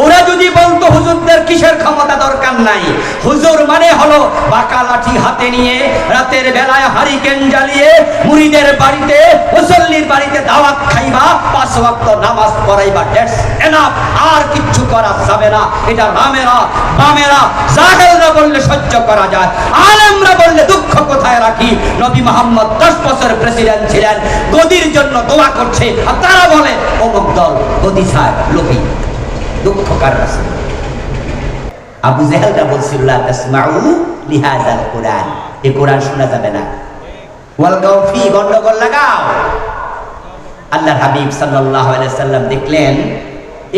ওরা যদি বলতো হুজুরদের কিসের ক্ষমতা দরকার নাই, হুজুর মানে হলো বাঁকা লাঠি হাতে নিয়ে রাতের বেলায় হারিকেন জ্বালিয়ে মুরিদের বাড়িতে মুসল্লির বাড়িতে দাওয়াত খাইবা, 5 ওয়াক্ত নামাজ পড়াইবা, দ্যাটস এনাফ, আর কিচ্ছু করা যাবে না। এটা রামেরা বামেরা জাহেলরা বললে সহ্য করা যায়, আলেমরা বললে দুঃখ কোথায় রাখি। নবী মুহাম্মদ 10 বছর প্রেসিডেন্ট ছিলেন, গদির জন্য দোয়া করছে, আর তারা বলে অমুক দল গদি চায়, লোভী। দুঃখ কার কাছে? আবু জেহেলরা বলছিল লা তাসমাউ লিহাযাল কুরআন, এই কোরআন শোনা যাবে না, ওয়ালগাউ ফি, গন্ডগোল লাগাও। আল্লাহর হাবিব সাল্লাল্লাহু আলাইহি ওয়াসাল্লাম দেখলেন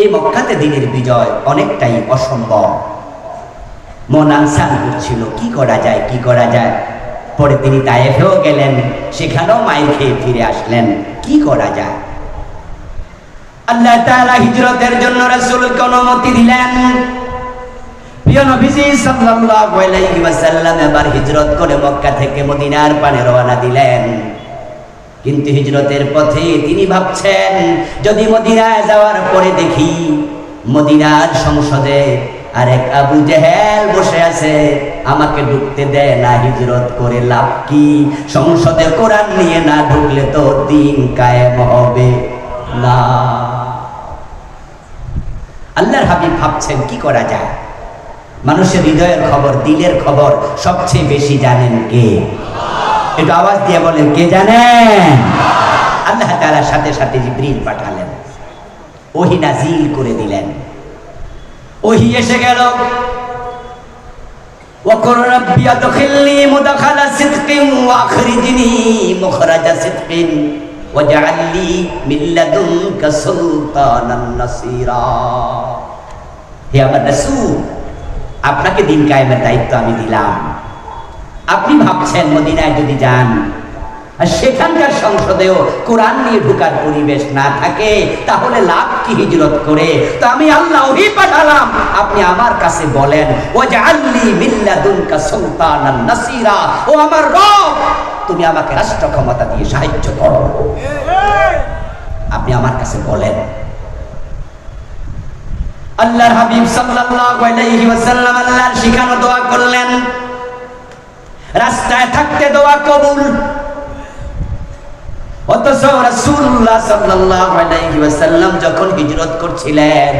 এই মক্কাতে দ্বীনের বিজয় অনেকটাই অসম্ভব, মন আনসান করছিল, কি করা যায় কি করা যায়। পরে তিনি তায়েফেও গেলেন, সেখানেও মাইর খেয়ে ফিরে আসলেন, কি করা যায়। আল্লাহ তাআলা হিজরতের জন্য রাসূলকে অনুমতি দিলেন। প্রিয় নবীজি সাল্লাল্লাহু আলাইহি ওয়াসাল্লাম এবার হিজরত করে মক্কা থেকে মদিনার পানে রওনা দিলেন। কিন্তু হিজরতের পথে তিনি ভাবছেন, যদি মদিনায় যাওয়ার পরে দেখি মদিনার সংসদে আরেক আবু জেহেল বসে আছে, আমাকে ঢুকতে দেয় না, হিজরত করে লাভ কি? সংসদে কোরআন নিয়ে না ঢুকলে তো দ্বীন কায়েম হবে না। আল্লাহর হাবিব ভাবছেন কি করা যায়। মানুষের হৃদয়ের খবর, দিলের খবর সবচেয়ে বেশি জানেন কে? একটু আওয়াজ দিয়ে বলেন, কে জানেন? আল্লাহ তাআলা সাথে সাথে জিবরিল পাঠালেন, ওহী নাজিল করে দিলেন। ওহী এসে গেল, ওয়াকুর রাব্বি আদখিলনি মুদখালা সিদকিন ওয়া আখরিজনি মুখরাজা সিদকিন ওয়াজআলনি মিন লাদুনকা সুলতানান নাসীরা। হে আমার রাসূল, আপনাকে দিন কায়েমের দায়িত্ব আমি দিলাম। আপনি ভাবছেন মদিনায় যদি যান আর সেখানকার সংসদেও কোরআন নিয়ে ঢোকার পরিবেশ না থাকে, তাহলে লাভ কি হিজরত করে? তো আমি আল্লাহ ওহী পাঠালাম, আপনি আমার কাছে বলেন, ওয়াজআলনি মিন লাদুনকা সুলতানান নাসীরা, ও আমার রব, তুমি আমাকে রাষ্ট্র ক্ষমতা দিয়ে সাহায্য করো। আপনি আমার কাছে বলেন। আল্লাহর হাবিব সাল্লাল্লাহু আলাইহি ওয়াসাল্লাম আল্লাহর শিখানো দোয়া করলেন, রাস্তায় থাকতে দোয়া কবুল। অথচ রাসূলুল্লাহ সাল্লাল্লাহু আলাইহি ওয়াসাল্লাম যখন হিজরত করছিলেন,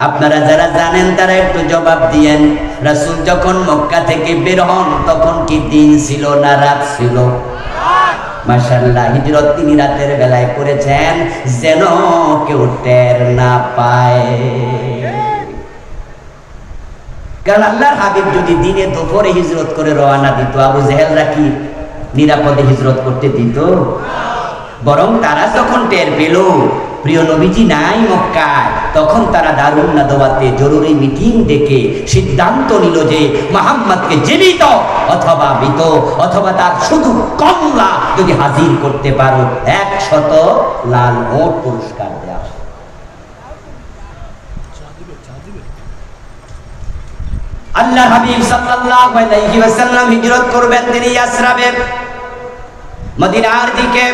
আপনারা যারা জানেন তারা একটু জবাব দিয়েন, রাসূল যখন মক্কা থেকে বের হন তখন কি দিন ছিল না রাত ছিল? মাশাআল্লাহ, হিজরত তিনি রাতের বেলায় করেছেন যেন কেউ টের না পায়। কারণ আল্লাহর হাবিব যদি দিনে দুপুরে হিজরত করে রওনা দিত, আবু জেহেলরা কি নিরাপদে হিজরত করতে দিত? বরং তারা যখন টের পেল প্রিয় নবীজি নাই মক্কায়, তখন তারা দারুন নাদওয়াতে জরুরি মিটিং ডেকে সিদ্ধান্ত নিল যে মুহাম্মদকে জীবিত অথবা মৃত অথবা তার শুধু কমলা যদি হাজির করতে পারো 100 লাল ওট পুরস্কার দেওয়া। আল্লাহ হাবিব সাল্লাল্লাহু আলাইহি ওয়াসাল্লাম হিজরত করবেন তিনি ইয়াসরাবে, মদিনার দিকে।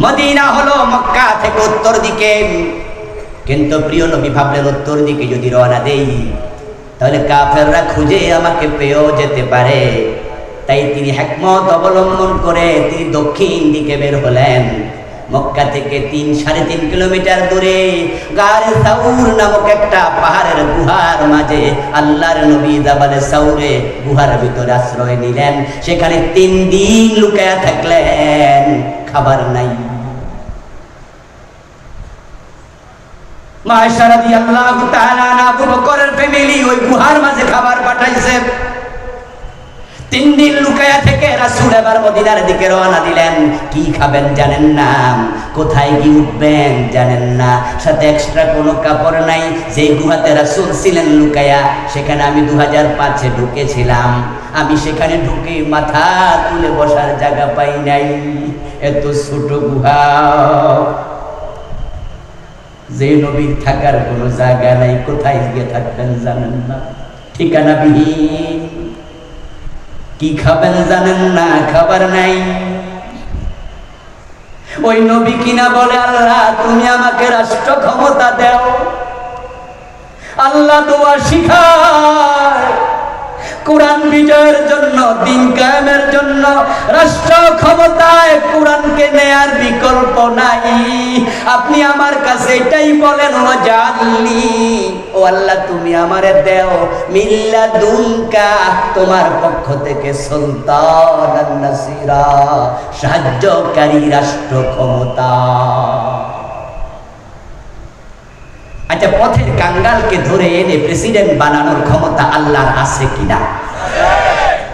মদিনা হলো মক্কা থেকে উত্তর দিকে, কিন্তু প্রিয় নবী ভাবলেন উত্তর দিকে যদি রওনা দেই তাহলে কাফেররা খুঁজে আমাকে পেয়েও যেতে পারে। তাই তিনি হিকমত অবলম্বন করে তিনি দক্ষিণ দিকে বের হলেন। মক্কা থেকে 3-3.5 কিলোমিটার দূরে গারে সাউর নামক একটা পাহাড়ের গুহার মাঝে আল্লাহর নবী জাবালে সাউরে গুহার ভিতরে আশ্রয় নিলেন। সেখানে 3 দিন লুকায়া থাকলেন, খাবার নাই। মায়েশা রাদিয়াল্লাহু তাআলা আবু বকরের ফ্যামিলি ওই গুহার মাঝে খাবার পাঠাইছে। 3 দিন লুকায়া থেকে রাসূল এবার মদিনার দিকে রওনা দিলেন। কি খাবেন জানেন না, কোথায় গিয়ে উঠবেন জানেন না, সাথে এক্সট্রা কোনো কাপড় নাই। যে গুহাতে রাসূল ছিলেন লুকায়া, সেখানে আমি 2005-এ ঢুকেছিলাম। আমি সেখানে ঢুকে মাথা তুলে বসার জায়গা পাই নাই, এত ছোট গুহা। যে নবীর থাকার কোনো জায়গা নাই, কোথায় গিয়ে থাকবেন জানেন না, ঠিকানা বিহীন। কি খাবেন জানেন না, খাবার নাই। ওই নবী কিনা বলে, আল্লাহ তুমি আমাকে রাষ্ট্র ক্ষমতা দাও, আল্লাহ দোয়া শিখায় কোরআন বিজয়ের জন্য, দিন কায়েমের জন্য, রাষ্ট্র ক্ষমতায় কোরআনকে নেয়ার বিকল্প নাই। আপনি আমার কাছে এটাই বলেন, ওয়াজআলনি, ও আল্লাহ তুমি আমারে দেও মিল্লাদুনকা, তোমার পক্ষ থেকে সুলতানান নাসিরা, সাহায্যকারী রাষ্ট্র ক্ষমতা। আচ্ছা, পথের কাঙ্গালকে ধরে এনে প্রেসিডেন্ট বানানোর ক্ষমতা আল্লাহর আছে কিনা?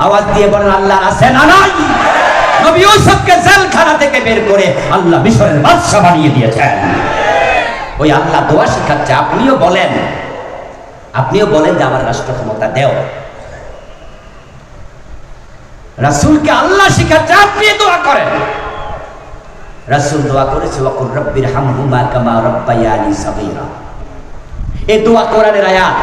আওয়াজ দিয়ে বলেন, আল্লাহর আছে না নাই? নবী ইউসুফকে জেলখানা থেকে বের করে আল্লাহ মিশরের বাদশা বানিয়ে দিয়েছেন। ওই আল্লাহ দোয়া শিখাচ্ছে। আপনিও বলেন যে আমার রাষ্ট্র ক্ষমতা দেও। রাসূলকে আল্লাহ শিখাচ্ছে, আপনি দোয়া করেন। রাসূল দোয়া করেছে, ওয়াকুর রাব্বির হামহুমা কামা রাব্বায়ানি সাগীরা। এই দোয়া কোরআনের আয়াত।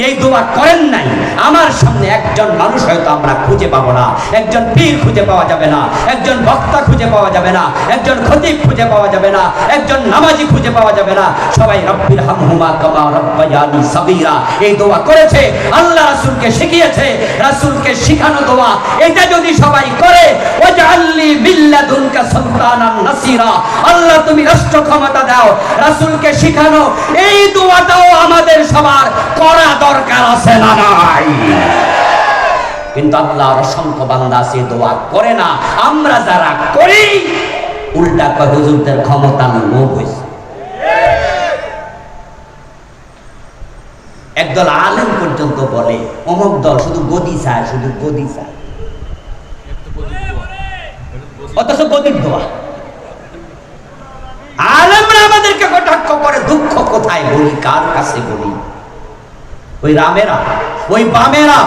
এই দোয়া করেন নাই, আমার সামনে একজন মানুষ হয়তো আমরা খুঁজে পাবো না, একজন পীর খুঁজে পাওয়া যাবে না, একজন বক্তা খুঁজে পাওয়া যাবে না, একজন খতিব খুঁজে পাওয়া যাবে না, একজন নামাজি খুঁজে পাওয়া যাবে না। সবাই রব্বির হামহুমা কামা রাব্বায়ানি সাগীরা এই দোয়া করেছে। আল্লাহ রাসূলকে শিখিয়েছে, রাসূলকে শিখানো দোয়া। এটা যদি সবাই করে, ওয়াজআলনি মিল্লাদুনকা সুলতানান নাসিরা, আল্লাহ তুমি রাষ্ট্র ক্ষমতা দাও, রাসূলকে শিখানো এই দোয়াটাও আমাদের সবার করা দরকার আছে না নাই? কিন্তু আল্লাহর অসংখ্য বান্দা সে দোয়া করে না। আমরা যারা করি, উল্টা কয় হুজুরদের ক্ষমতা লোভ হয়েছে। একদল আলেম পর্যন্ত বলে অমুক দল শুধু গদি চায়, শুধু গদি চায়, অথচ গদির দোয়া। আলেমরা আমাদেরকে কটাক্ষ করে, দুঃখ কোথায় বলি, কার কাছে বলি? ওই রামেরা, ওই বামেরা,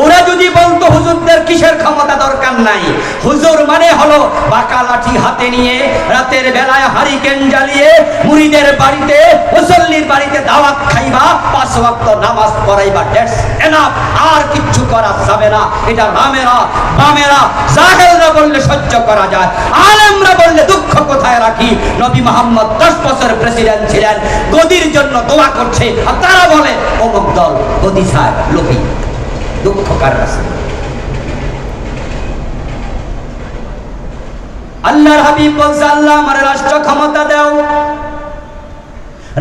ওরা যদি বলতো হুজুরদের কিসের ক্ষমতা দরকার নাই, হুজুর মানে হলো বাঁকা লাঠি হাতে নিয়ে রাতের বেলায় হারিকেন জ্বালিয়ে মুরিদের বাড়িতে, মুসল্লির বাড়িতে দাওয়াত খাইবা, 5 ওয়াক্ত নামাজ পড়াইবা, দ্যাটস এনাফ, আর কিচ্ছু করা যাবে না। এটা রামেরা, বামেরা, জাহেলরা বললে সহ্য করা যায়, আলেমরা বললে দুঃখ কোথায় রাখি? নবী মুহাম্মদ 10 বছর প্রেসিডেন্ট ছিলেন, গদির জন্য দোয়া করছে, আর তারা বলে অমুক দল গদি চায়, লোভী। দুঃখ কার কাছে? আল্লাহর হাবিব বলছে, আল্লাহ আমার রাষ্ট্র ক্ষমতা দাও।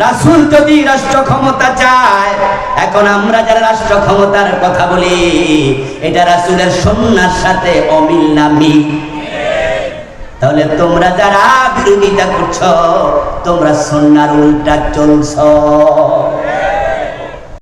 রাসূল যদি রাষ্ট্র ক্ষমতা চায়, এখন আমরা যারা রাষ্ট্র ক্ষমতার কথা বলি, এটা রাসূলের সুন্নাহর সাথে অমিল না মিল? তাহলে তোমরা যারা বিরোধিতা করছো, তোমরা সুন্নাহর উল্টা চলছো।